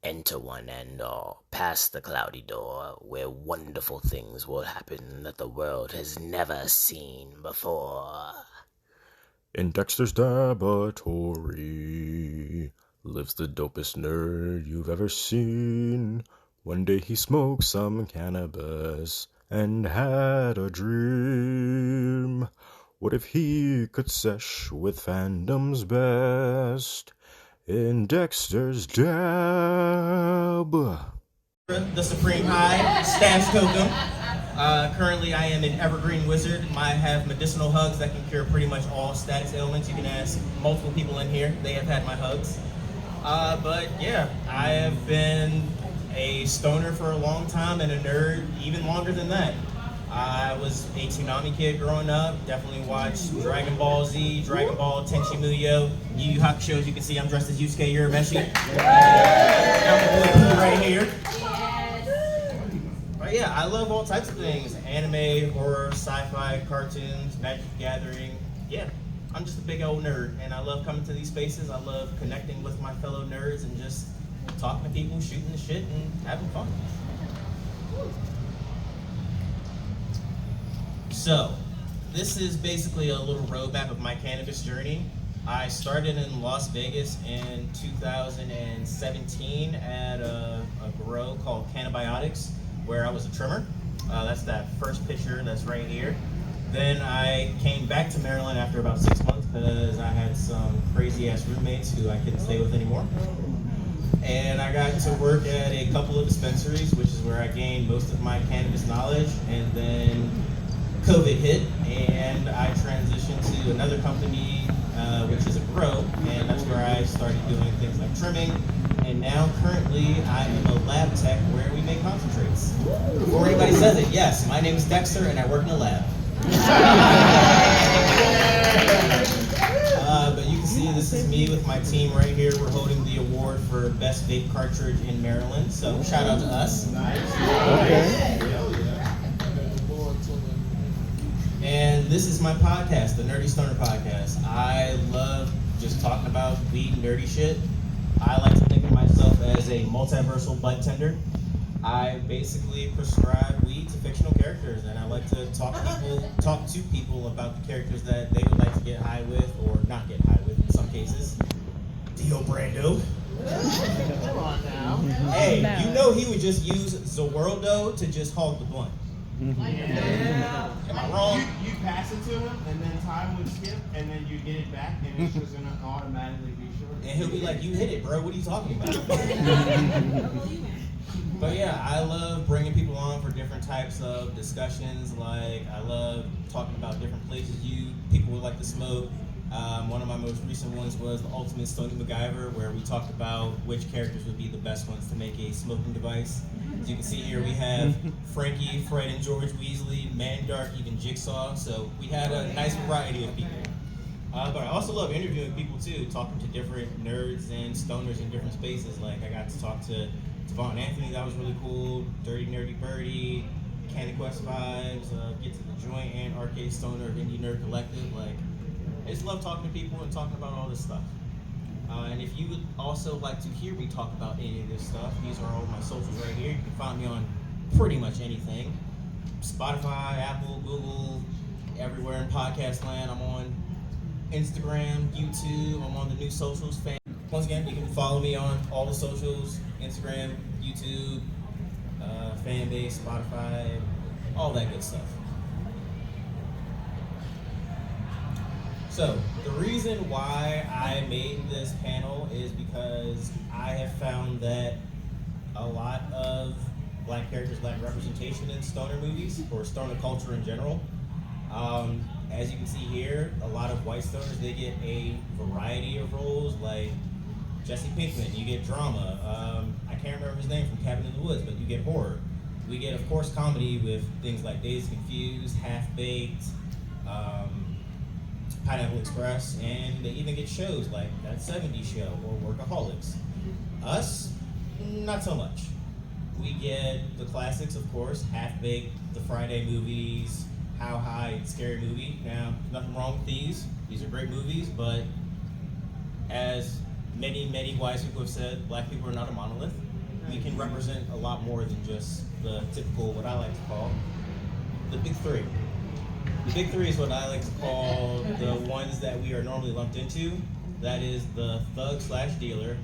enter one and pass the cloudy door, where wonderful things will happen that the world has never seen before. In Dexter's laboratory lives the dopest nerd you've ever seen. One day he smoked some cannabis and had a dream. What if he could sesh with fandom's best in Dexter's Dab? The Supreme High, Stash Totem. Currently, I am an evergreen wizard. I have medicinal hugs that can cure pretty much all status ailments. You can ask multiple people in here. They have had my hugs. But yeah, I have been a stoner for a long time and a nerd even longer than that. I was a Toonami kid growing up. Definitely watched Dragon Ball Z, Dragon Ball, Tenchi Muyo, Yu Yu Hakusho. As you can see, I'm dressed as Yusuke Urameshi. I'm right here. But yeah, I love all types of things. Anime, horror, sci-fi, cartoons, Magic the Gathering. Yeah, I'm just a big old nerd, and I love coming to these spaces. I love connecting with my fellow nerds and just talking to people, shooting the shit, and having fun. So, this is basically a little roadmap of my cannabis journey. I started in Las Vegas in 2017 at a grow called Cannabiotics, where I was a trimmer. That's that first picture that's right here. Then I came back to Maryland after about 6 months because I had some crazy ass roommates who I couldn't stay with anymore. And I got to work at a couple of dispensaries, which is where I gained most of my cannabis knowledge. And then COVID hit, and I transitioned to another company, which is a grow, and that's where I started doing things like trimming. And now, currently, I am a lab tech where we make concentrates. Before anybody says it, yes, my name is Dexter, and I work in a lab. But you can see this is me with my team right here. We're holding the award for best vape cartridge in Maryland, so shout out to us. Nice. Okay. And this is my podcast, the Nerdy Stoner Podcast. I love just talking about weed and nerdy shit. I like to think of myself as a multiversal bud tender. I basically prescribe weed to fictional characters, and I like to talk to people about the characters that they would like to get high with or not get high with in some cases. Dio Brando. Come on now. Hey, you know he would just use Zerwaldo to just hog the blunt. Yeah. Am I wrong? You pass it to him, and then time would skip, and then you get it back, and it's just gonna automatically be short. And he'll be like, "You hit it, bro. What are you talking about?" But yeah, I love bringing people on for different types of discussions. Like, I love talking about different places people would like to smoke. One of my most recent ones was the Ultimate Stony MacGyver, where we talked about which characters would be the best ones to make a smoking device. As you can see here, we have Frankie, Fred, and George Weasley, Mandark, even Jigsaw. So we had a nice variety of people. But I also love interviewing people too, talking to different nerds and stoners in different spaces. Like, I got to talk to Devon Anthony, that was really cool. Dirty Nerdy Birdie, Candy Quest Vibes, Get to the Joint, and Arcade Stoner, Indie Nerd Collective. Like, I just love talking to people and talking about all this stuff. And if you would also like to hear me talk about any of this stuff, these are all my socials right here. You can find me on pretty much anything. Spotify, Apple, Google, everywhere in podcast land. I'm on Instagram, YouTube. I'm on the new socials. Once again, you can follow me on all the socials, Instagram, YouTube, Fanbase, Spotify, all that good stuff. So, the reason why I made this panel is because I have found that a lot of black characters lack representation in stoner movies, or stoner culture in general. As you can see here, a lot of white stoners, they get a variety of roles, like Jesse Pinkman, you get drama. I can't remember his name from Cabin in the Woods, but you get horror. We get, of course, comedy with things like Dazed and Confused, Half-Baked, Pineapple Express, and they even get shows like That 70s Show or Workaholics. Us, not so much. We get the classics, of course, Half-Baked, the Friday movies, How High, Scary Movie. Now, nothing wrong with these. These are great movies, but as many wise people have said, black people are not a monolith. we can represent a lot more than just the typical, what I like to call, the big three. The big three is what I like to call the ones that we are normally lumped into. That is the thug slash dealer,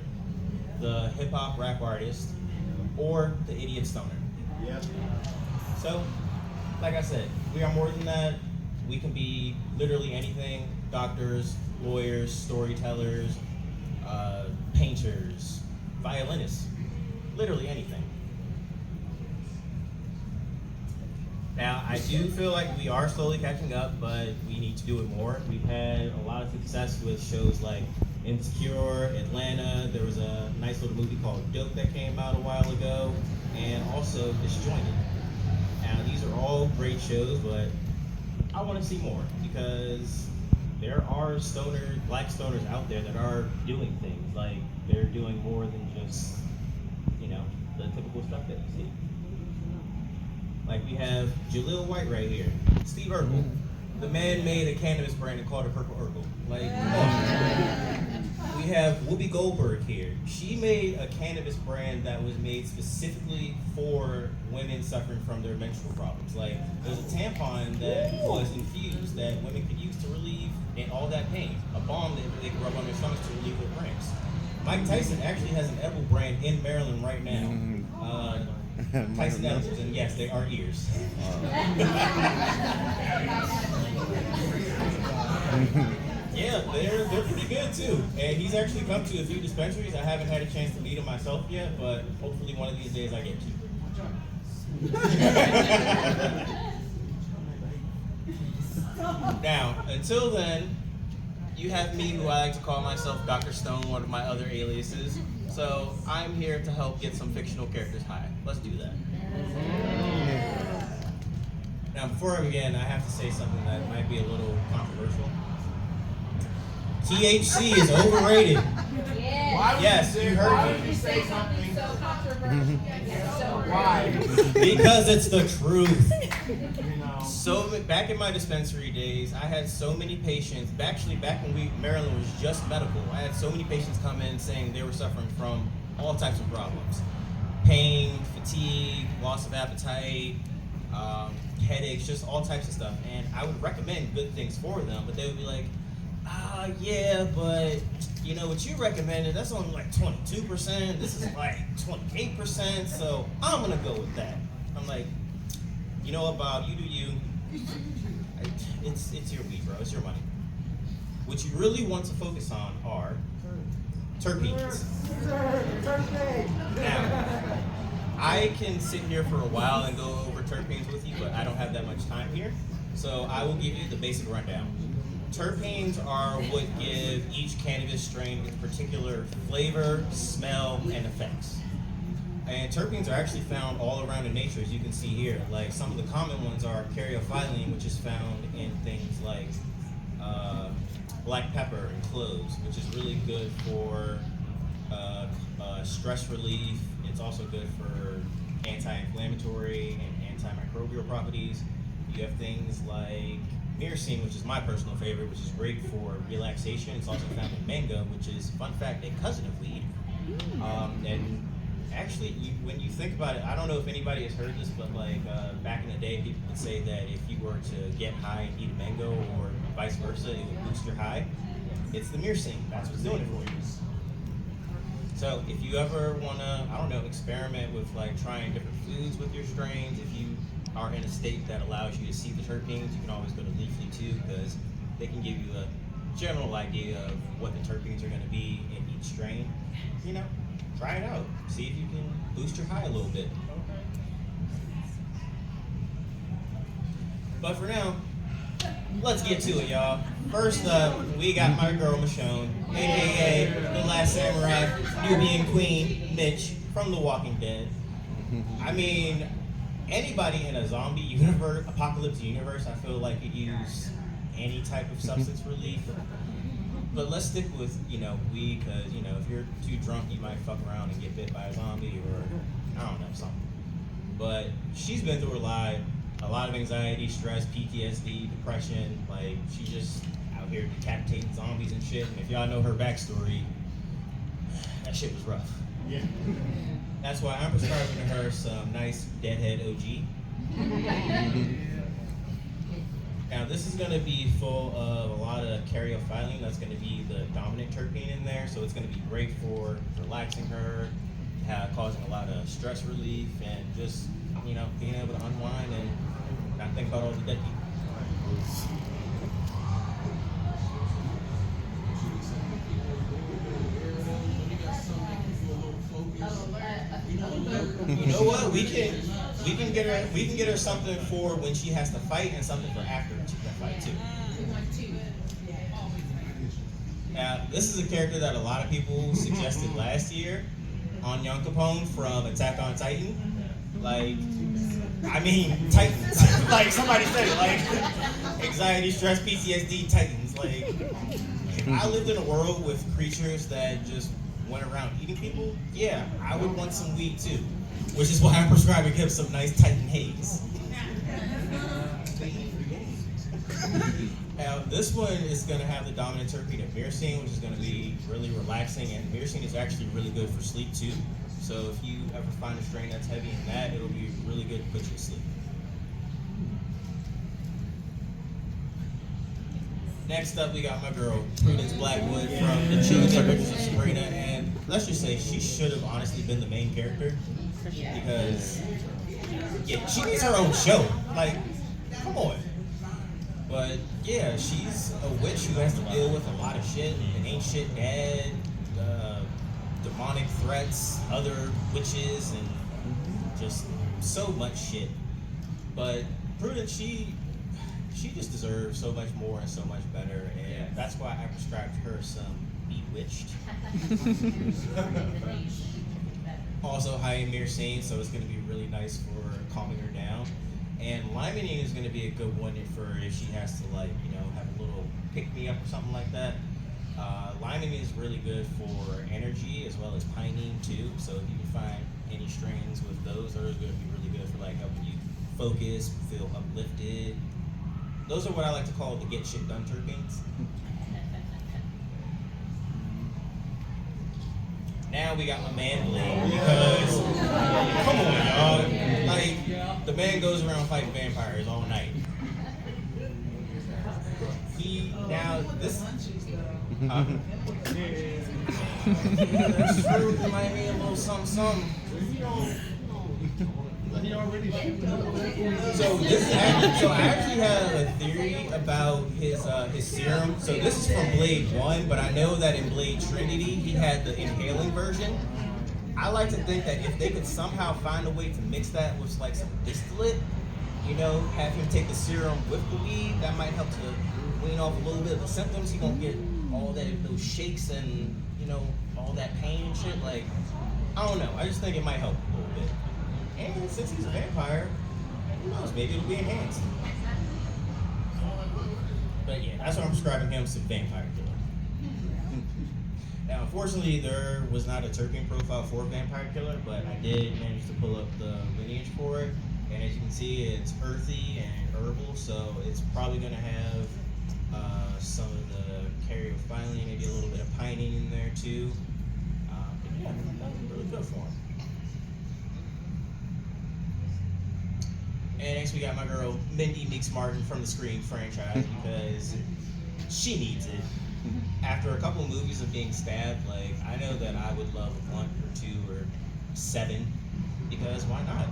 the hip hop rap artist, or the idiot stoner. Yep. So, like I said, we are more than that. We can be literally anything: doctors, lawyers, storytellers, painters, violinists, literally anything. Now, I do feel like we are slowly catching up, but we need to do it more. We've had a lot of success with shows like Insecure, Atlanta. There was a nice little movie called Dope that came out a while ago, and also Disjointed. Now, these are all great shows, but I want to see more because there are black stoners out there that are doing things. Like, they're doing more than just, the typical stuff that you see. Like, we have Jaleel White right here, Steve Urkel. The man made a cannabis brand and called it Purple Urkel. Like, we have Whoopi Goldberg here. She made a cannabis brand that was made specifically for women suffering from their menstrual problems. Like, there's a tampon that was infused that women could use to relieve all that pain. A balm that they could rub on their stomachs to relieve their cramps. Mike Tyson actually has an edible brand in Maryland right now. Tyson edibles, and yes, they are ears. Yeah, they're pretty good too. And he's actually come to a few dispensaries. I haven't had a chance to meet him myself yet, but hopefully one of these days I get to. Now, until then, you have me, who I like to call myself Dr. Stone, one of my other aliases. So I'm here to help get some fictional characters high. Let's do that. Now, before I begin, I have to say something that might be a little controversial. THC is overrated. Yes, you heard Why me. would you say something so controversial? Why? Because it's the truth. You know. So back in my dispensary days, I had so many patients. Actually, back when Maryland was just medical, I had so many patients come in saying they were suffering from all types of problems: pain, fatigue, loss of appetite, headaches, just all types of stuff. And I would recommend good things for them, but they would be like, yeah, but what you recommended, that's only like 22%. This is like 28%. So I'm gonna go with that. I'm like, you know what, Bob? You do you. It's your weed, bro. It's your money. What you really want to focus on are terpenes. Now, I can sit here for a while and go over terpenes with you, but I don't have that much time here. So I will give you the basic rundown. Terpenes are what give each cannabis strain its particular flavor, smell, and effects. And terpenes are actually found all around in nature, as you can see here. Like, some of the common ones are caryophyllene, which is found in things like black pepper and cloves, which is really good for stress relief. It's also good for anti-inflammatory and antimicrobial properties. You have things like myrcene, which is my personal favorite, which is great for relaxation. It's also found in mango, which is, fun fact, a cousin of weed. And actually, when you think about it, I don't know if anybody has heard this, but like back in the day, people would say that if you were to get high and eat a mango, or vice versa, it would boost your high. It's the myrcene. That's what's doing it for you. So if you ever want to, experiment with like trying different foods with your strains, if you are in a state that allows you to see the terpenes, you can always go to Leafly too, because they can give you a general idea of what the terpenes are going to be in each strain. Try it out. See if you can boost your high a little bit. But for now, let's get to it, y'all. First up, we got my girl Michonne, aka the Last Samurai, Nubian Queen, Mitch from The Walking Dead. I mean, anybody in a zombie universe, apocalypse universe, I feel like could use any type of substance relief. But let's stick with, weed, because, if you're too drunk, you might fuck around and get bit by a zombie, or, I don't know, something. But she's been through a lot of anxiety, stress, PTSD, depression. Like, she's just out here decapitating zombies and shit. And if y'all know her backstory, that shit was rough. Yeah. That's why I'm prescribing to her some nice Deadhead OG. Now this is going to be full of a lot of caryophyllene. That's going to be the dominant terpene in there, so it's going to be great for relaxing her, causing a lot of stress relief, and just being able to unwind and not think about all the dead people. You know what? We can get her something for when she has to fight and something for after she can fight too. Now, this is a character that a lot of people suggested last year on Young Capone from Attack on Titan. Titans. Like somebody said it, like anxiety, stress, PTSD, Titans. Like if I lived in a world with creatures that just went around eating people, yeah, I would want some weed too. Which is why I'm prescribing him some nice Titan haze. Now, this one is going to have the dominant terpene of myrcene, which is going to be really relaxing, and myrcene is actually really good for sleep too. So if you ever find a strain that's heavy in that, it'll be really good to put you to sleep. Next up, we got my girl, Prudence Blackwood from the Children's Adventures of Sabrina, and let's just say she should have honestly been the main character, because she needs her own show. Like, come on. But yeah, she's a witch who has to deal with a lot of shit, an ancient dad, demonic threats, other witches, and just so much shit. But Prudence, she just deserves so much more and so much better, and that's why I prescribed her some Bewitched. Also high in myrcene, so it's going to be really nice for calming her down. And limonene is going to be a good one for if she has to have a little pick-me-up or something like that. Limonene is really good for energy as well as pinene too. So if you can find any strains with those are going to be really good for helping you focus, feel uplifted. Those are what I like to call the get shit done terpenes. Now we got my man Blade, because come on, y'all. The man goes around fighting vampires all night. That's true. It might be a little something. So I actually have a theory about his serum. So this is from Blade 1, but I know that in Blade Trinity he had the inhaling version. I like to think that if they could somehow find a way to mix that with some distillate, have him take the serum with the weed, that might help to wean off a little bit of the symptoms. He won't get all those shakes and all that pain and shit. I don't know. I just think it might help a little bit. And since he's a vampire, who knows? Maybe it'll be enhanced. But yeah, that's why I'm prescribing him some vampire killer. Now, unfortunately, there was not a terpene profile for vampire killer, but I did manage to pull up the lineage for it. And as you can see, it's earthy and herbal, so it's probably going to have some of the caryophyllene, maybe a little bit of pinene in there too. But yeah, that was really good for him. And next we got my girl Mindy Meeks Martin from the Scream franchise, because she needs it. After a couple of movies of being stabbed, I know that I would love 1 or 2 or 7, because why not?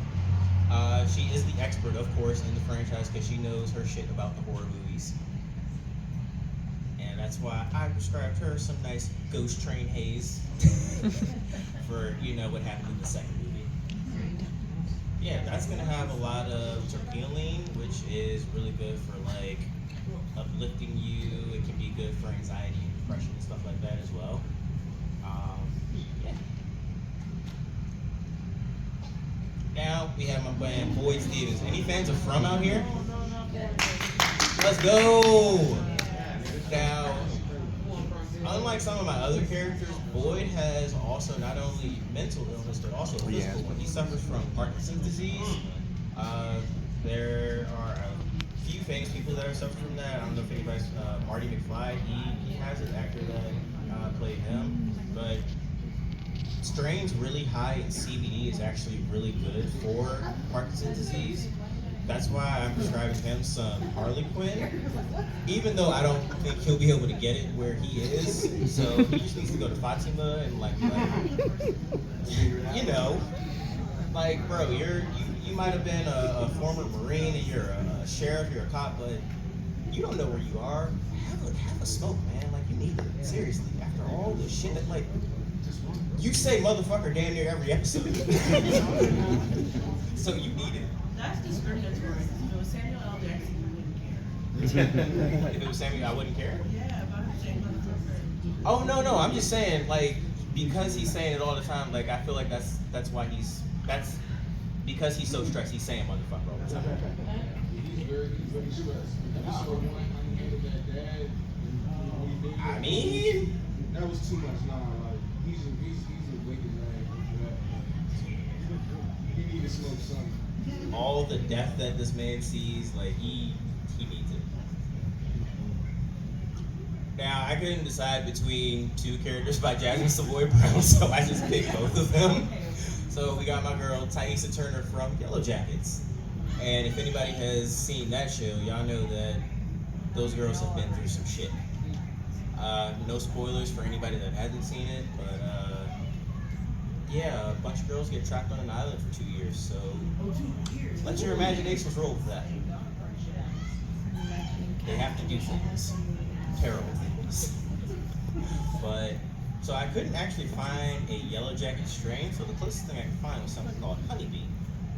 She is the expert, of course, in the franchise, because she knows her shit about the horror movies. And that's why I prescribed her some nice Ghost Train haze for what happened in the second movie. Yeah, that's going to have a lot of terpenoline, which is really good for uplifting you. It can be good for anxiety and depression and stuff like that as well. Yeah. Now we have my man Boyd Stevens. Any fans of From out here? Let's go! Now, unlike some of my other characters, Boyd has also not only mental illness, but also physical one. He suffers from Parkinson's disease. There are a few famous people that are suffering from that. I don't know if anybody's, Marty McFly, he has an actor that played him. But strains really high in CBD is actually really good for Parkinson's disease. That's why I'm prescribing him some Harlequin, even though I don't think he'll be able to get it where he is. So he just needs to go to Fatima and like you know, like bro, you might have been a former Marine and you're a sheriff, you're a cop, but you don't know where you are. Have a smoke, man. Like you need it. Seriously. After all the shit that like you say motherfucker damn near every episode. So you need it. That's discriminatory. If it was Samuel L. Jackson, you wouldn't care. If it was Samuel, I wouldn't care. Yeah, but I'm saying motherfucker. Oh no, I'm just saying like because he's saying it all the time. Like I feel like that's why that's because he's so stressed. He's saying motherfucker all the time. He's very stressed. You saw one how he handled that dad. I mean, that was too much. Nah, like he's a wicked man. He need to smoke something. all the death that this man sees, like he needs it. Now I couldn't decide between two characters by Jasmine Savoy Brown, so I just picked both of them. So we got my girl Taissa Turner from Yellow Jackets, and if anybody has seen that show, y'all know that those girls have been through some shit. No spoilers for anybody that hasn't seen it, but yeah, a bunch of girls get trapped on an island for 2 years, so let your imaginations roll with that. They have to do things, terrible things. But, so I couldn't actually find a Yellow Jacket strain, so the closest thing I could find was something called Honeybee.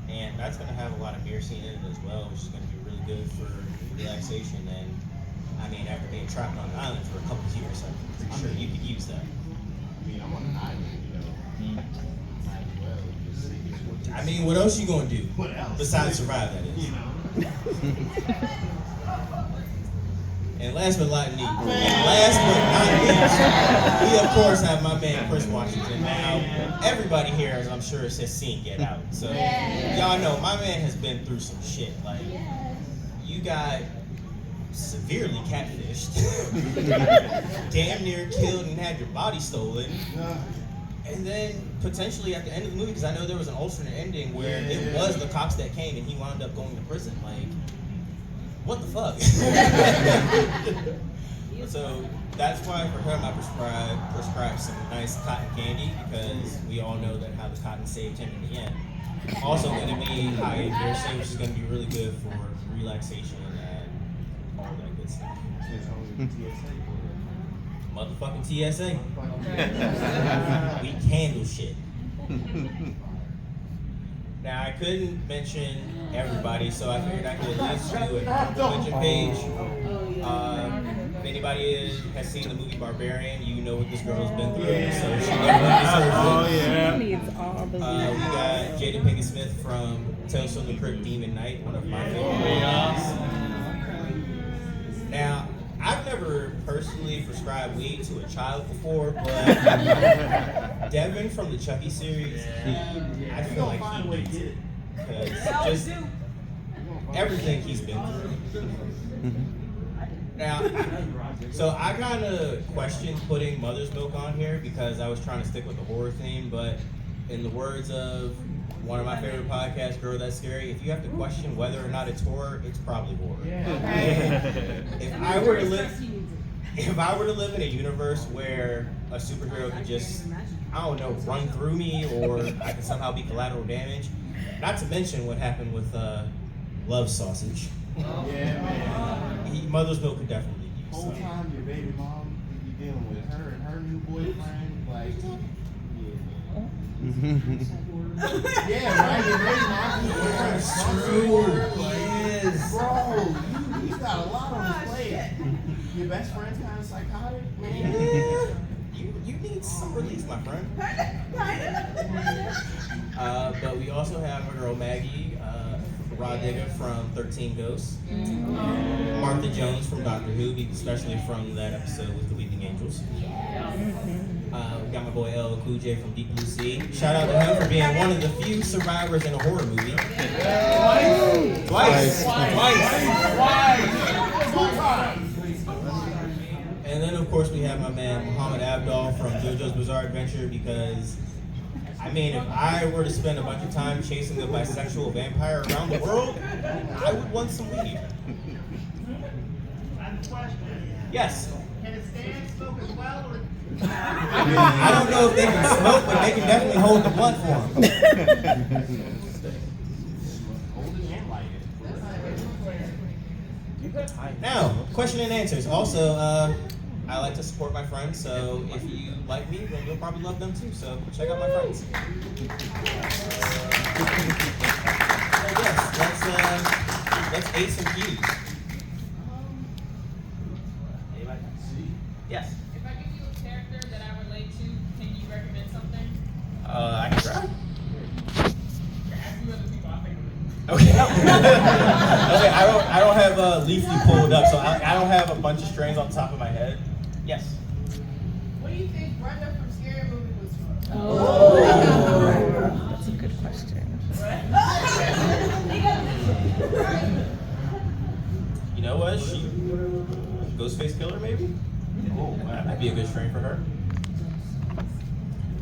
And that's going to have a lot of myrcene in it as well, which is going to be really good for relaxation. And I mean, after being trapped on an island for a couple of years, I'm pretty sure you could use that. I mean, I'm on an island, you know. Might as well just sit here. I mean, what else you gonna do? What else? Besides survive, that is. You know. And last but not least, we of course have my man Chris Washington. Now, everybody here, as I'm sure, has seen Get Out. So, y'all know my man has been through some shit. Like, you got severely catfished, damn near killed and had your body stolen, and then potentially at the end of the movie, because I know there was an alternate ending where it was the cops that came and he wound up going to prison. Like, what the fuck? So that's why for him I prescribed some nice cotton candy, because we all know that how the cotton saved him in the end. Also going to be high in hearsay, which is going to be really good for relaxation and all that good stuff. Motherfucking TSA. We handle shit. Now I couldn't mention everybody, so I figured I could at least do an honorable mention page. If anybody has seen the movie Barbarian, you know what this girl's been through, so she definitely deserves it. We got Jada Pinkett Smith from Tales from the Crypt Demon Knight, one of my favorite movies. Now, I've never personally prescribed weed to a child before, but Devin from the Chucky series, I feel like he needs it. Because just everything he's been through. Now, so I kind of questioned putting Mother's Milk on here because I was trying to stick with the horror theme, but in the words of one of my favorite podcasts, Girl That's Scary, if you have to question whether or not it's horror, it's probably horror. If I were to live in a universe where a superhero could just, I don't know, run through me, or I could somehow be collateral damage, not to mention what happened with Love Sausage. Yeah, man. Mother's Milk could definitely use Whole some. time your baby mom, you dealing with her and her new boyfriend, like, yeah, right. Your baby mom's new boyfriend is true. Yes. Bro, he's got a lot on his plate. Your best friend's kind of psychotic, man. You need some release, my friend. But we also have our girl Maggie, Rod Digger from 13 Ghosts, Martha Jones from Doctor Who, especially from that episode with the Weeping Angels. We got my boy L. Cool J from Deep Blue Sea. Shout out to him for being one of the few survivors in a horror movie. Twice. And then of course we have my man Muhammad Abdul from JoJo's Bizarre Adventure, because I mean, if I were to spend a bunch of time chasing a bisexual vampire around the world, I would want some weed. I have a question. Yes. Can it stand smoke as well? Or... I don't know if they can smoke, but they can definitely hold the blunt for them. Hold it and light it. Now, question and answers. Also, I like to support my friends, so if you like me, then you'll probably love them too. So check out my friends. So yes, let's ace some cues. Anybody? Yes. If I give you a character that I relate to, can you recommend something? I can try. Ask me other people, I think. Okay. Okay. I don't have Leafly pulled up, so I don't have a bunch of strains on top of my head. Yes. What do you think Brenda from Scary Movie was from? That's a good question. You know what? She Ghostface Killer, maybe? Oh, that might be a good strain for her.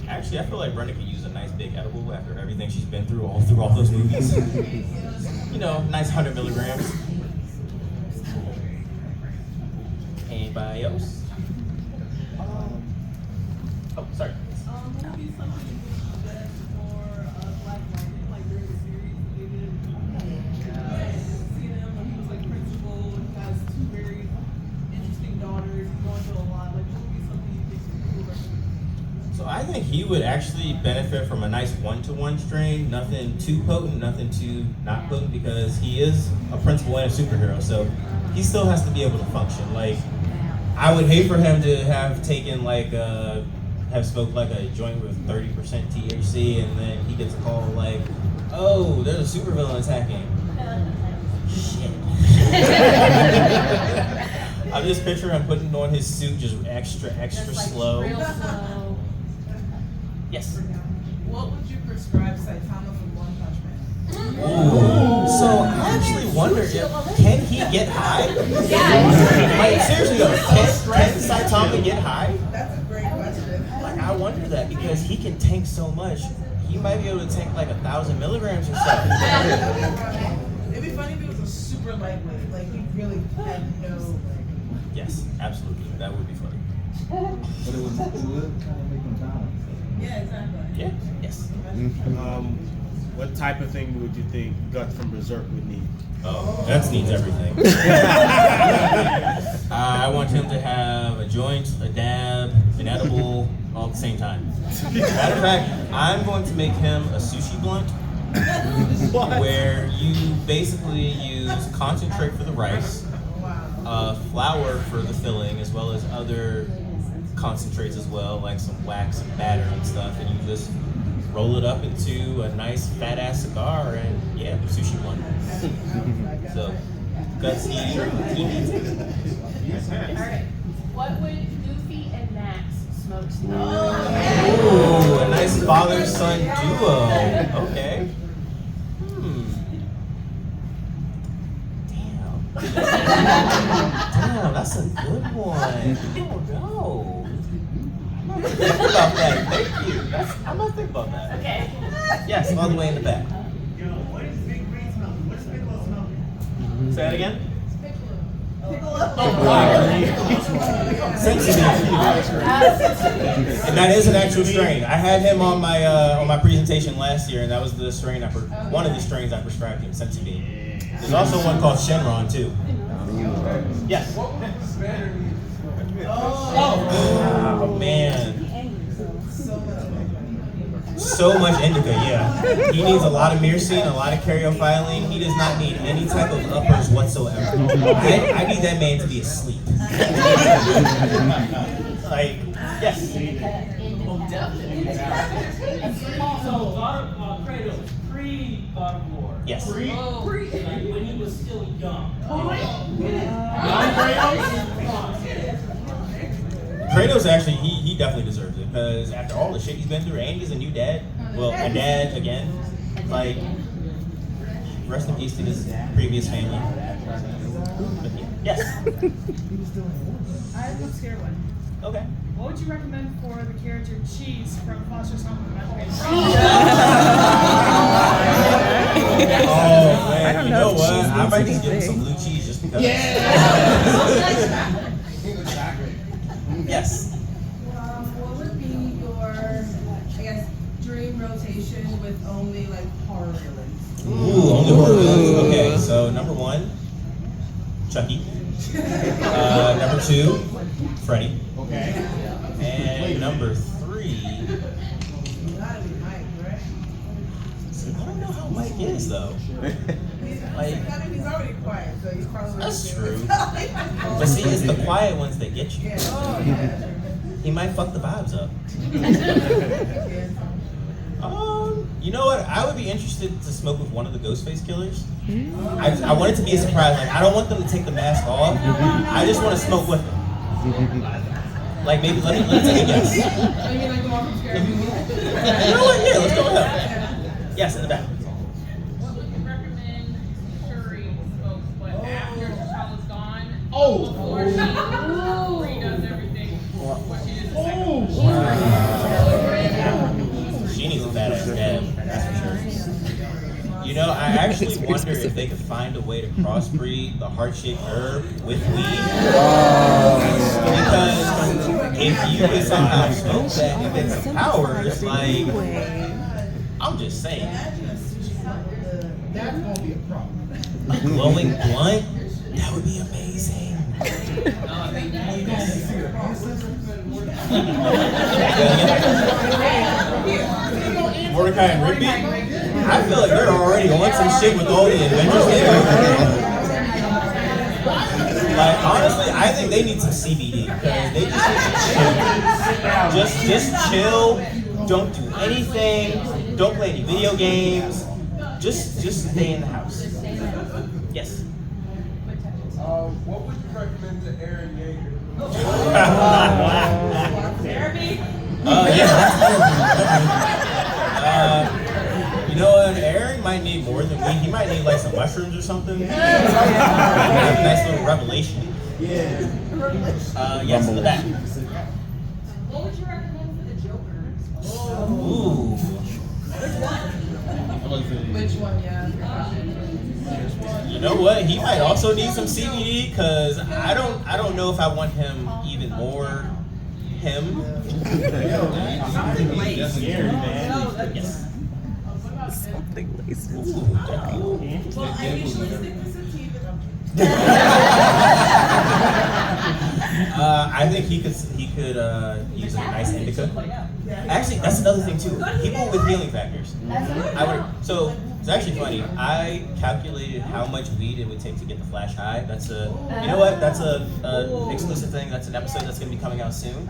Actually, I feel like Brenda could use a nice big edible after everything she's been through all those movies. You know, nice 100 milligrams. Anybody else? Oh, sorry. Maybe something that's more black-minded, like during the series they did. See him when he was like principal and has two very interesting daughters. He's going through a lot. Like, what would be something you think would recommend? So I think he would actually benefit from a nice one-to-one strain. Nothing too potent, nothing too not potent, because he is a principal and a superhero. So he still has to be able to function. Like, I would hate for him to have taken like have smoked like a joint with 30% THC, and then he gets a call like, "Oh, there's a supervillain attacking." Shit. I just picture him putting on his suit just extra slow. Real slow. Yes. What would you prescribe Saitama from One Punch Man? Ooh. So I actually wonder if can he get high? Like seriously though, can Saitama get high? That's a great question. Like I wonder that because he can tank so much. He might be able to tank like 1,000 milligrams or so. It'd be funny if it was a super lightweight, like he really had no. Yes, absolutely. That would be funny. But it would kind of make them balance. Yeah, exactly. Yeah. Yes. What type of thing would you think Gut from Berserk would need? Oh, Guts needs everything. I want him to have a joint, a dab, an edible, all at the same time. Matter of fact, I'm going to make him a sushi blunt, where you basically use concentrate for the rice, flour for the filling, as well as other concentrates as well, like some wax and batter and stuff, and you just roll it up into a nice fat ass cigar, and yeah, sushi blunt. So, Guts, he needs it. Alright. What would Goofy and Max smoke? Ooh, a nice father-son duo. Okay. Damn, that's a good one. I don't know. I'm gonna think about that. Thank you. I'm gonna think about that. Okay. Yes, all the way in the back. Yo, what is Big Green smoking? What is Piccolo smoking? Say that again. And that is an actual strain. I had him on my presentation last year, and that was the strain one of the strains I prescribed him, Sensi Bean. There's also one called Shenron too. Yes. Oh man. So much indica, yeah. He needs a lot of myrcene, a lot of caryophyllene. He does not need any type of uppers whatsoever. I need that man to be asleep. Like, yes. So, Kratos, pre-God of War. Yes. Like when he was still young. Kratos actually, he definitely deserves it because after all the shit he's been through, and he's a new dad. Well, a dad again. Like, rest in peace to his previous family. But yeah. Yes. I have a scare one. Okay. What would you recommend for the character Cheese from Foster's Home with Meth Baby? Oh man, I don't you know know if what? cheese I means might just give him anything. some blue cheese just because. Yes. What would be your, I guess, dream rotation with only like horror villains? Ooh, only horror villains. Okay, so number 1, Chucky. Number 2, Freddy. Okay. And number 3, Gotta be Mike, right? I don't know how Mike is though. Like, I mean, he's already quiet, so he's probably. that's true. But see, it's the quiet ones that get you. Oh, yeah. He might fuck the vibes up. You know what? I would be interested to smoke with one of the Ghostface killers. I want it to be a surprise. Like, I don't want them to take the mask off. I just want to smoke with them. Like, maybe let me take a guess. I mean, like the one from Scary Movie. You know what? Yeah, let's go with him. Yes, in the back. What would you recommend Shuri smokes, but after T'Challa's gone? Oh. Before she redoes everything. What she did the second. She needs a badass dad, that's for sure. You know, I actually wonder if they could find a way to crossbreed the heart-shaped herb with weed. Because if you could somehow smoke that and get some powers, like, I'm just saying. That's gonna be a problem. A glowing blunt? That would be amazing. Mordecai and Rigby? I feel like they're already on some shit with all the Avengers they do. Like, honestly, I think they need some CBD. Because they just need to chill. Just chill. Don't do anything. Don't play any video games. Just stay in the house. Yes. What would you recommend to Aaron Yeager? Therapy? You know what? Aaron might need more than weed. He might need like some mushrooms or something. Have a nice little revelation. Yeah. Yes, in the back. What would you recommend for the Joker? Ooh. Which one, yeah? You know what? He might also need some CBD because I don't know if I want him even more him. That's scary, man. Yes. Something racist. Well, I usually stick to sativa. I think he could use a nice indica. Actually, that's another thing too. People with healing factors. So it's actually funny. I calculated how much weed it would take to get the Flash high. That's a That's a exclusive thing. That's an episode that's going to be coming out soon.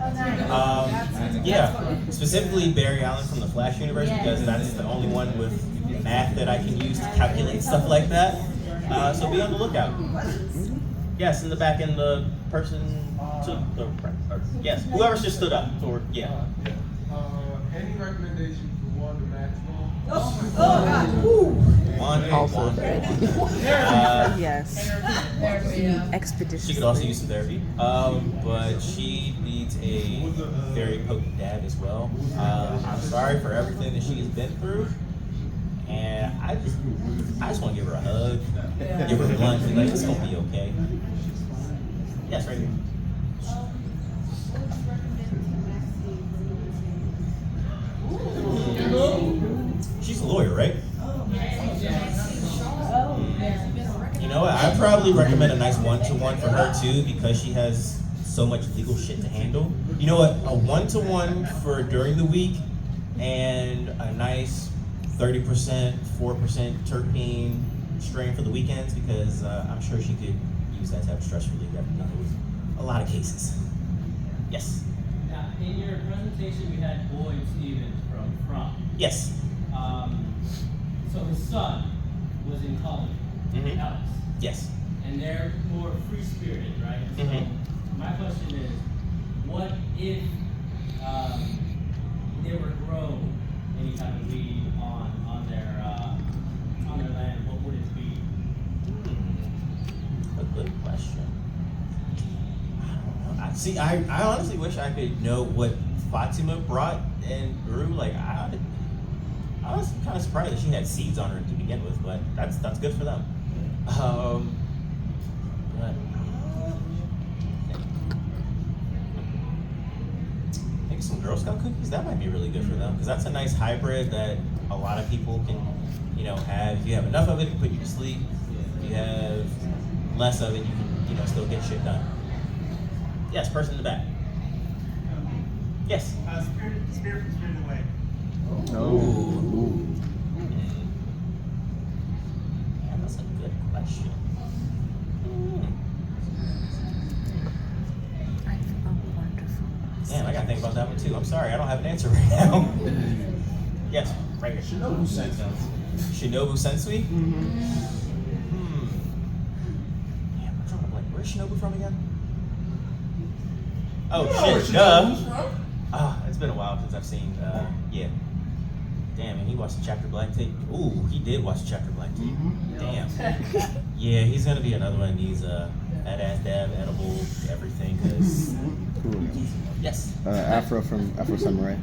Yeah, specifically Barry Allen from the Flash universe because that's the only one with math that I can use to calculate stuff like that. So be on the lookout. Yes, in the back, in the person to the right. Yes, whoever's just stood up. Or yeah. Any recommendation for Wanda Maxwell? Wanda. Yes. Expedition. She could also use some therapy, but she needs a very potent dad as well. I'm sorry for everything that she has been through, and I just want to give her a hug, give her a blunt, and be like, it's gonna be okay. Yes, right here. She's a lawyer, right? You know what? I'd probably recommend a nice one-to-one for her too because she has so much legal shit to handle. You know what? A one-to-one for during the week and a nice 30%, 4% terpene strain for the weekends because I'm sure she could use that type of stress relief after dealing with a lot of cases. Yes. Now, in your presentation, we had Boyd Stevens from. Yes. So his son was in college, Mhm. Alex, Yes. and they're more free-spirited, right? So my question is, what if they were to grow any type of weed on their land? What would it be? A good question. I don't know. I See, I honestly wish I could know what Fatima brought and grew. Like, I was kind of surprised that she had seeds on her to begin with, but that's good for them. But maybe some Girl Scout cookies. That might be really good for them because that's a nice hybrid that a lot of people can, have. If you have enough of it, it can put you to sleep. If you have less of it, you can, still get shit done. Yes, person in the back. Yes. Spirit from Spirited Away. Ooh. Yeah, that's a good question. I feel wonderful. Damn, I gotta think about that one too. I'm sorry, I don't have an answer right now. Yes, right here. Shinobu Sensei. Shinobu Sensui? Mm-hmm. Damn, I'm drawing a blank. Where's Shinobu from again? Oh, shit, duh. It's been a while since I've seen, yeah. Damn, and he watched the Chapter Black tape. Ooh, he did watch the Chapter Black tape. Damn. Yeah, he's gonna be another one of these, badass dab, edible, everything, cause... Cool. Yes. Afro from Afro Samurai.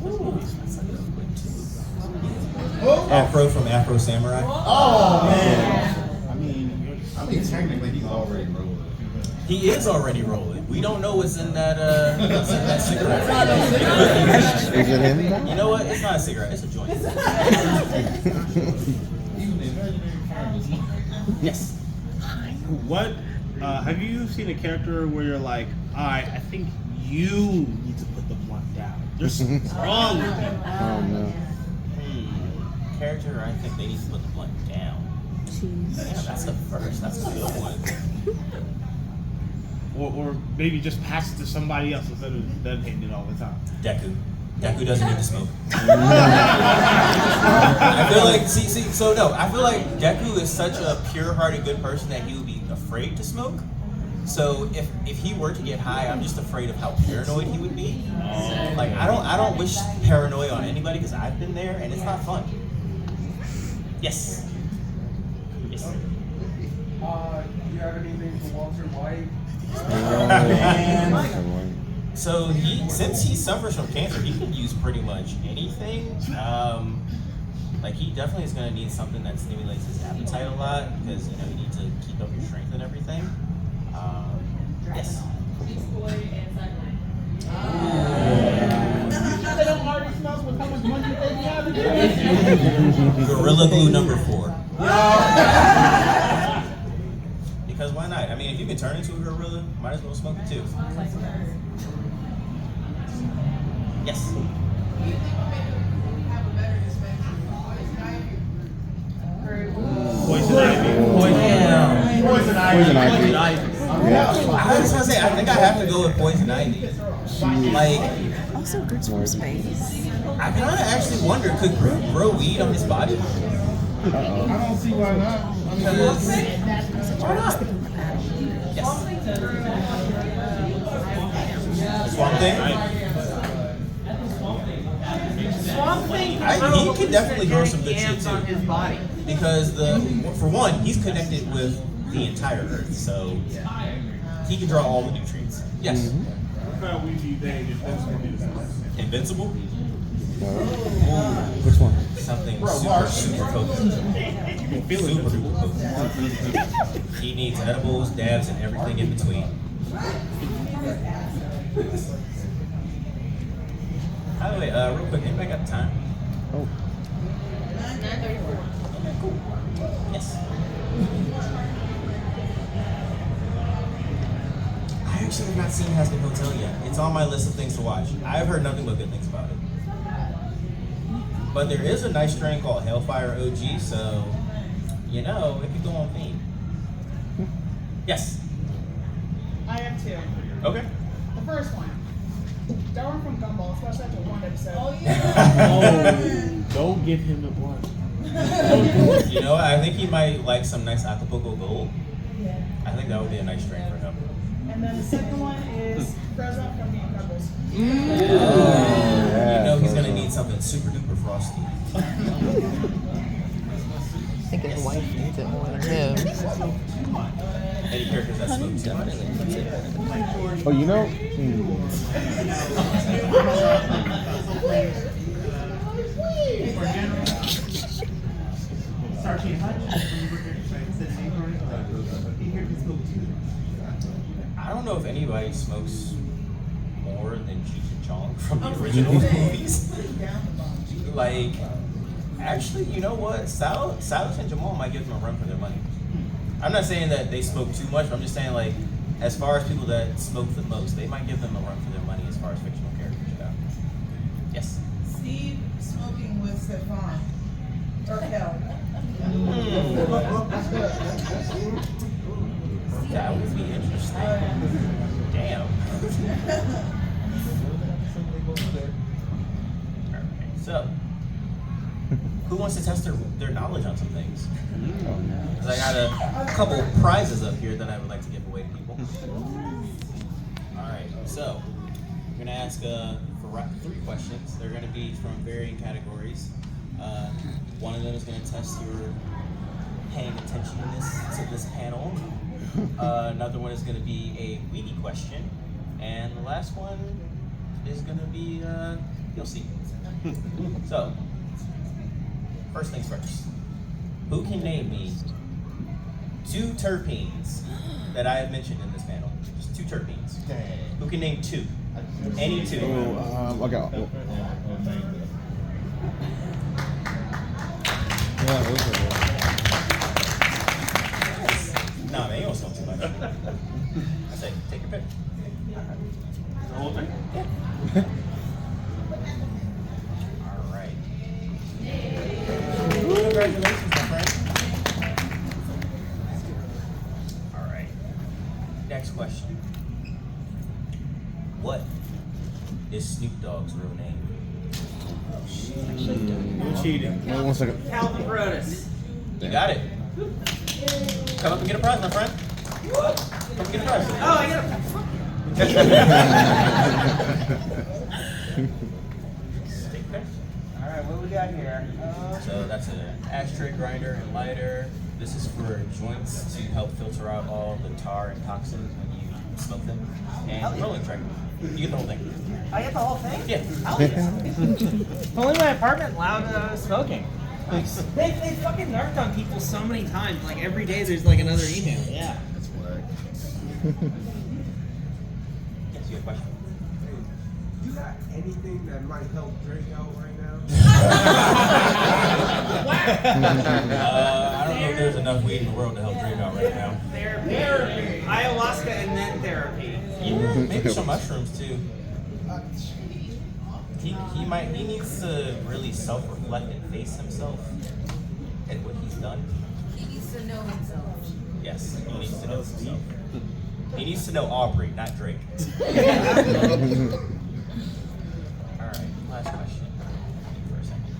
Ooh, that's a good one too. Afro from Afro Samurai. Oh man. I mean, technically he's already rolling. He is already rolling. We don't know what's in that cigarette. Is it him? You know what? It's not a cigarette. It's a joint. Yes. What? Have you seen a character where you're like, alright, I think you need to put the blunt down. There's something wrong with him. Oh no. Character, I think they need to put the blunt down. Jeez. Damn, that's the first. That's a good one. Or maybe just pass it to somebody else instead of them hitting it all the time. Deku. Deku doesn't need to smoke. I feel like, I feel like Deku is such a pure-hearted good person that he would be afraid to smoke. So if he were to get high, I'm just afraid of how paranoid he would be. Like I don't wish paranoia on anybody because I've been there and it's not fun. Yes. Yes. Do you have anything for Walter White? So since he suffers from cancer, he can use pretty much anything. Like he definitely is going to need something that stimulates his appetite a lot because you need to keep up your strength and everything. Yes. Beast Boy and Cyclone. They don't already smell with how much money they have to do. Gorilla Glue number 4. Because why not? I mean, if you can turn into a gorilla, might as well smoke it too. Yes. Poison ivy. Poison ivy. Yeah. I was gonna say, I think I have to go with poison ivy. Like, Also good for space. I kind of actually wonder, could Groot grow weed on his body? I don't see why not. Because why not? Yes. Swamp Thing? Swamp Thing, He could definitely grow some good shit on too. his body. Because for one, he's connected with the entire Earth, so he can draw all the nutrients. Yes. What kind of weed do you think Invincible? Which one? Something super potent. Super potent. He needs edibles, dabs, and everything in between. By the way, real quick, anybody got time? Oh. 9:34. Okay, cool. Yes. I actually have not seen Hazbin Hotel yet. It's on my list of things to watch. I've heard nothing but good things about it. But there is a nice strain called Hellfire OG, so, it could go on theme. Yes. I have two. Okay. The first one. Darwin from Gumball, especially after one episode. Oh, Don't give him the blunt. I think he might like some nice Acapulco Gold. Yeah. I think that would be a nice strain for him. And then the second one is Present from The Incredibles. He's going to need something super duper frosty. I think his wife needs it more than him. Any characters that smoke too much? Oh, you know? I don't know if anybody smokes more than Cheech and Chong from the original movies. Like, actually, you know what? Silas and Jamal might give them a run for their money. I'm not saying that they smoke too much, but I'm just saying, like, as far as people that smoke the most, they might give them a run for their money as far as fictional characters go. Yes? Steve smoking with Stefan. Or Kel. That would be interesting. Damn. Alright, so, who wants to test their knowledge on some things? Because I got a couple prizes up here that I would like to give away to people. Alright, so, I'm going to ask for 3 questions. They're going to be from varying categories. One of them is going to test your paying attention to this panel. Another one is going to be a weedy question. And the last one is going to be, you'll see. So, first things first. Who can name me 2 terpenes that I have mentioned in this panel? Just 2 terpenes. Who can name 2? Any 2. Okay. Nah, man, you don't smoke too much. I say, take your pick. The whole thing? Yeah. Alright. Congratulations, my friend. Alright. Next question. What is Snoop Dogg's real name? No cheating. Wait 1 second. Calvin Brodus. You got it. Come up and get a prize, my friend. Come and get a prize. Oh, I got All right, what we got here? So that's an ashtray grinder and lighter. This is for joints to help filter out all the tar and toxins when you smoke them. And rolling tray. You get the whole thing. I get the whole thing? Yeah. Only my apartment allowed smoking. Nice. They fucking narked on people so many times. Like every day there's like another email. Yeah. That's whack. Yes, you have a question? You got anything that might help Drake out right now? I don't know if there's enough weed in the world to help Drake out right now. Therapy. Ayahuasca and then therapy. Yeah, maybe some mushrooms too. He needs to really self-reflect and face himself at what he's done. He needs to know himself. Yes, he needs to know himself. He needs to know Aubrey, not Drake. Alright, last question. For a second.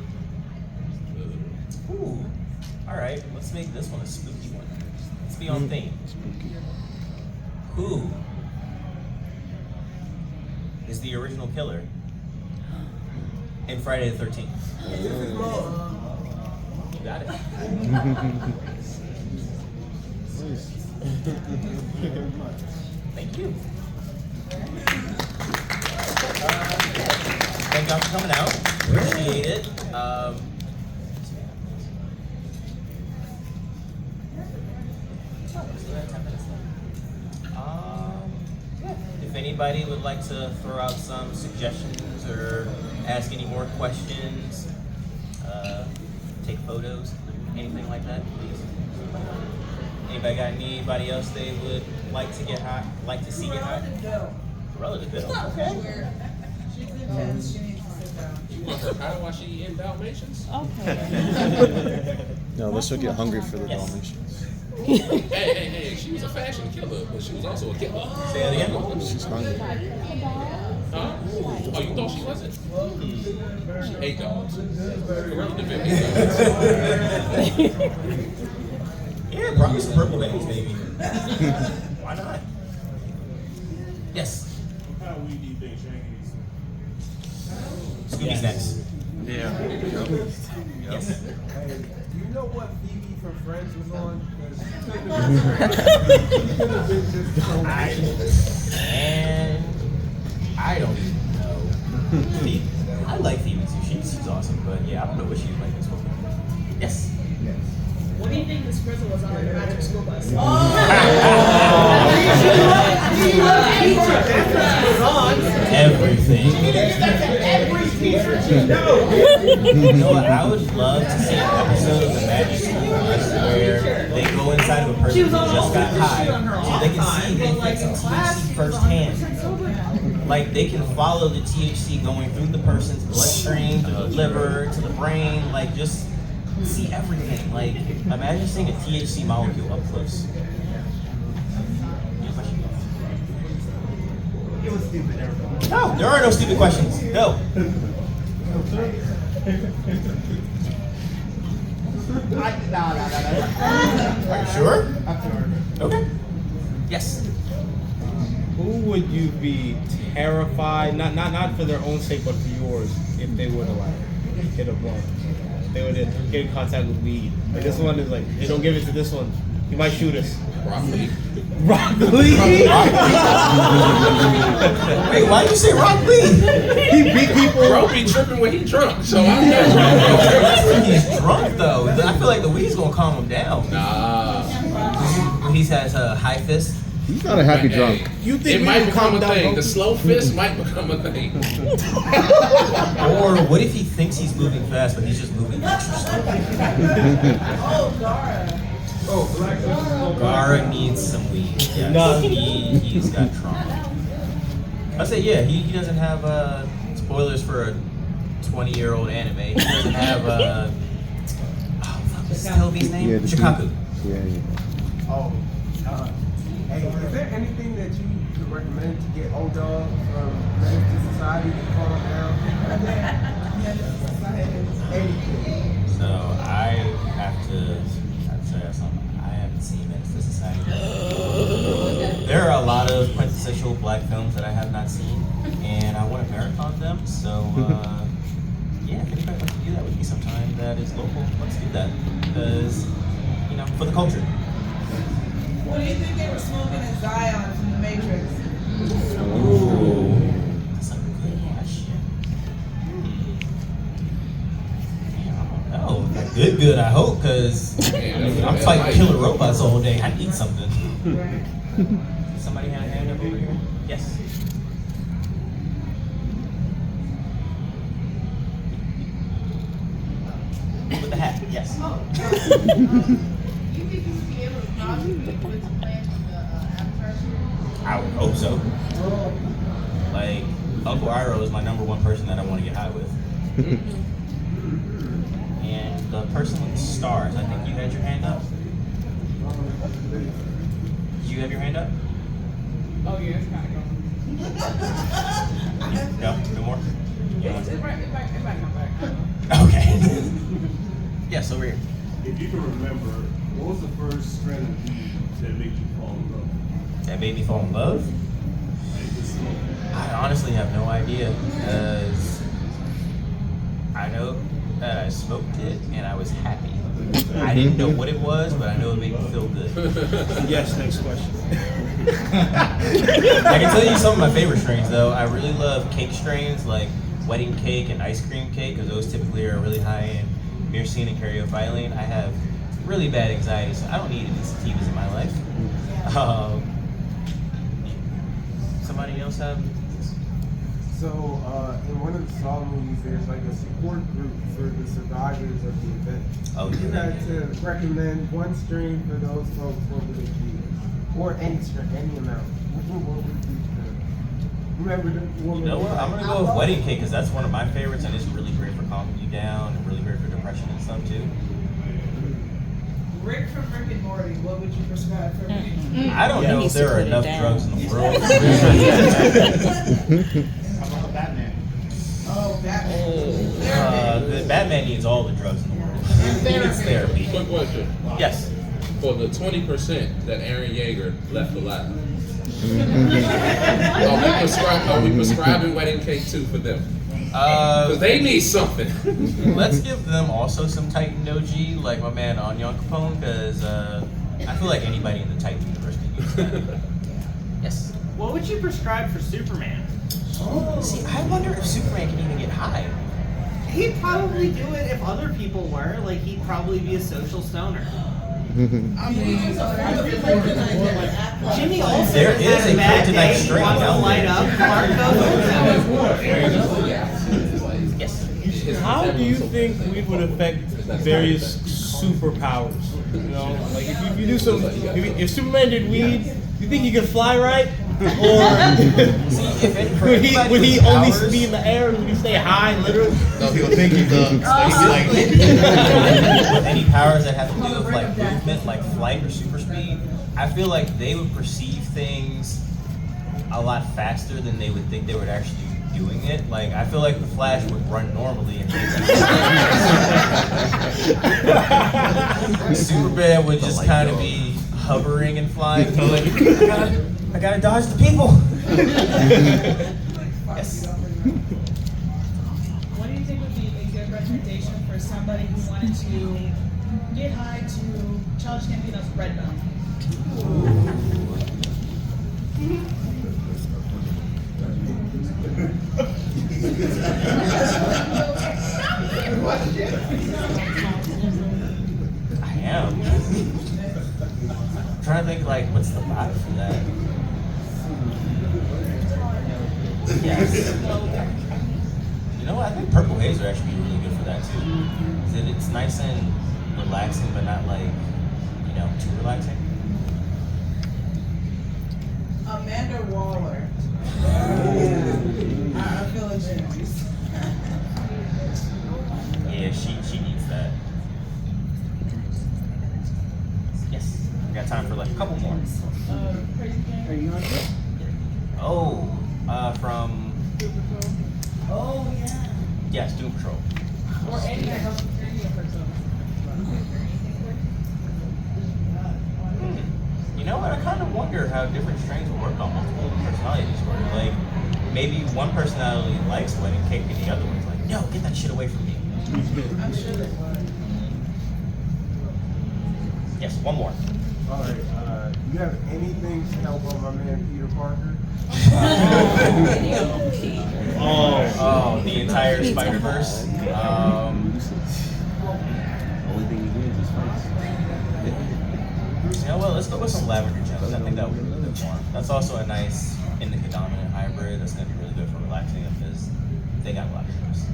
Ooh. Alright, let's make this one a spooky one. Let's be on theme. Who is the original killer in Friday the 13th? You got it. Thank you. Thank y'all for coming out. Appreciate it. If anybody would like to throw out some suggestions or ask any more questions, take photos, anything like that, please. Anybody got anybody else they would like to get hot, like to see get hot? Relative bill. Okay. She's intense. She needs to sit down. You want her high while she in Dalmatians? Okay. No, let's get hungry for the Dalmatians. Hey, she was a fashion killer, but she was also a killer. Say that again? She's hungry. Huh? Oh, you thought she wasn't? She ate dogs. Relative bill ate dogs. Yeah, probably some purple babies, maybe. Why not? Yes. How weed do you think Shaggy needs? Scooby's next. Yeah. go. Yes. Hey, do you know what Phoebe from Friends was on? 'Cause she could have been just so And I don't even know. Phoebe, I like Phoebe too. She's awesome, but yeah, I don't know what she's like this woman. Yes. What do you think this prison was on the magic school bus? Everything. Every teacher you know. You know what? I would love to see an episode of the Magic School Bus where they go inside of a person who just got high, so they can see the effects of THC firsthand. Like they can follow the THC going through the person's bloodstream, to the liver, to the brain, like just see everything. Like imagine seeing a THC molecule up close. Your question? It was stupid, everybody. No, there are no stupid questions. No. No. Are you sure? I'm sure. Okay. Yes. Who would you be terrified, not for their own sake, but for yours, if they were to like hit a blunt? They would get in contact with weed. Like this one is like, hey, don't give it to this one. He might shoot us. Rock Lee. Rock Lee? Wait, why did you say Rock Lee? He beat people. Bro be tripping when he drunk, so I know. He's drunk though. I feel like the weed's gonna calm him down. Nah. When he has a high fist. He's not a happy drunk. You think It might become a thing. The slow fist might become a thing. Or what if he thinks he's moving fast, but he's just moving extra slow? Oh, Gara. Oh, black person. Gara needs some weed. Yes. No. He's got trauma. I say, yeah, he doesn't have spoilers for a 20-year-old anime. He doesn't have what's Sylvie's name? Yeah, Shikaku. Yeah. Oh. Hey, is there anything that you could recommend to get old dog from Menace to Society to calm down? Anything. So I have to tell you something. I haven't seen Menace to Society. There are a lot of quintessential black films that I have not seen, and I want to marathon them. So yeah, if anybody wants to do that with me sometime that is local, let's do that. Because, for the culture. What do you think they were smoking in Zion from the Matrix? Ooh, that's a good question. I don't know. Good, I hope, because I'm fighting killer robots all day. I need something. Somebody had a hand up over here? Yes. With the hat, yes. You think you would be able to cross with the plan from the Avatar series? I would hope so. Like, Uncle Iroh is my #1 person that I want to get high with. And the person with the stars, I think you had your hand up. Did you have your hand up? Oh, yeah, it's kind of going. No? No more? It might come back. Okay. Yes, over here. If you can remember, what was the first strain of weed that made you fall in love? That made me fall in love? I honestly have no idea, because I know that I smoked it and I was happy. I didn't know what it was, but I know it made me feel good. Yes, next question. I can tell you some of my favorite strains though. I really love cake strains like wedding cake and ice cream cake, because those typically are really high in myrcene and caryophyllene. I have really bad anxiety, so I don't need any sativas in my life. Somebody else have? So, in one of the Saw movies, there's like a support group for the survivors of the event. Oh, If you yeah. had to recommend one stream for those folks, what would it be? Or any stream, any amount. What would it be for? Remember the woman. You know what? I'm gonna go with wedding cake, because that's one of my favorites, and it's really great for calming you down and really great for depression and stuff too. Rick from Rick and Morty, what would you prescribe for me? I don't know if there are enough drugs in the world. How about Batman? Oh, Batman. The Batman needs all the drugs in the world. He needs therapy. Quick question. Yes. For the 20% that Aaron Yeager left alive, are we prescribing wedding cake too for them? They need something. Let's give them also some Titan OG, like my man Anyon Capone, because I feel like anybody in the Titan universe can use that. Yes. What would you prescribe for Superman? See, I wonder if Superman can even get high. He'd probably do it if other people were. Like, he'd probably be a social stoner. Jimmy Olsen There is a bad kryptonite day, strain wants to out light there. up. Clark goes with him. Yes. How do you think we would affect various superpowers? You know, like if you do some, if Superman did weed, you think he could fly right? Or would he only be in the air? Would he stay high, literally? No, he'll think he does. Any powers that have to do with like movement, like flight or super speed, I feel like they would perceive things a lot faster than they would think they would actually be doing it. Like I feel like the Flash would run normally and Superman would just kind of be hovering and flying. Like, I gotta dodge the people. Yes. What do you think would be a good recommendation for somebody who wanted to get high to Childish Gambino's Redbone? I am. I'm trying to think like what's the vibe for that. Yes. You know what? I think Purple Haze would actually be really good for that too. 'Cause it's nice and relaxing, but not like, you know, too relaxing. Amanda Waller. I feel a genius. Yeah, she needs that. Yes. We got time for like a couple more. Are you on it? Oh, from Oh, yeah. yes, Doom Patrol. Or any health security person. You know what? I kind of wonder how different strains will work on multiple personality disorder. Like, maybe one personality likes wedding cake and the other one's like, no, get that shit away from me. I'm sure they would. Yes, one more. All right. You have anything to help on my man Peter Parker? Oh, the entire Spider-Verse. Only thing he did is face. You know what? Let's go with some lavender gems. I think that would be really good more. That's also a nice indica dominant hybrid. That's gonna be really good for relaxing because they got lavender gems.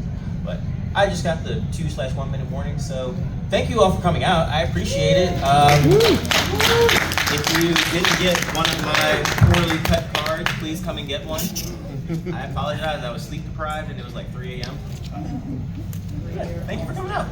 But I just got the 2/1 minute warning, so thank you all for coming out. I appreciate it. If you didn't get one of my poorly cut cards, please come and get one. I apologize. I was sleep deprived and it was like 3 a.m. Yeah, thank you for coming out.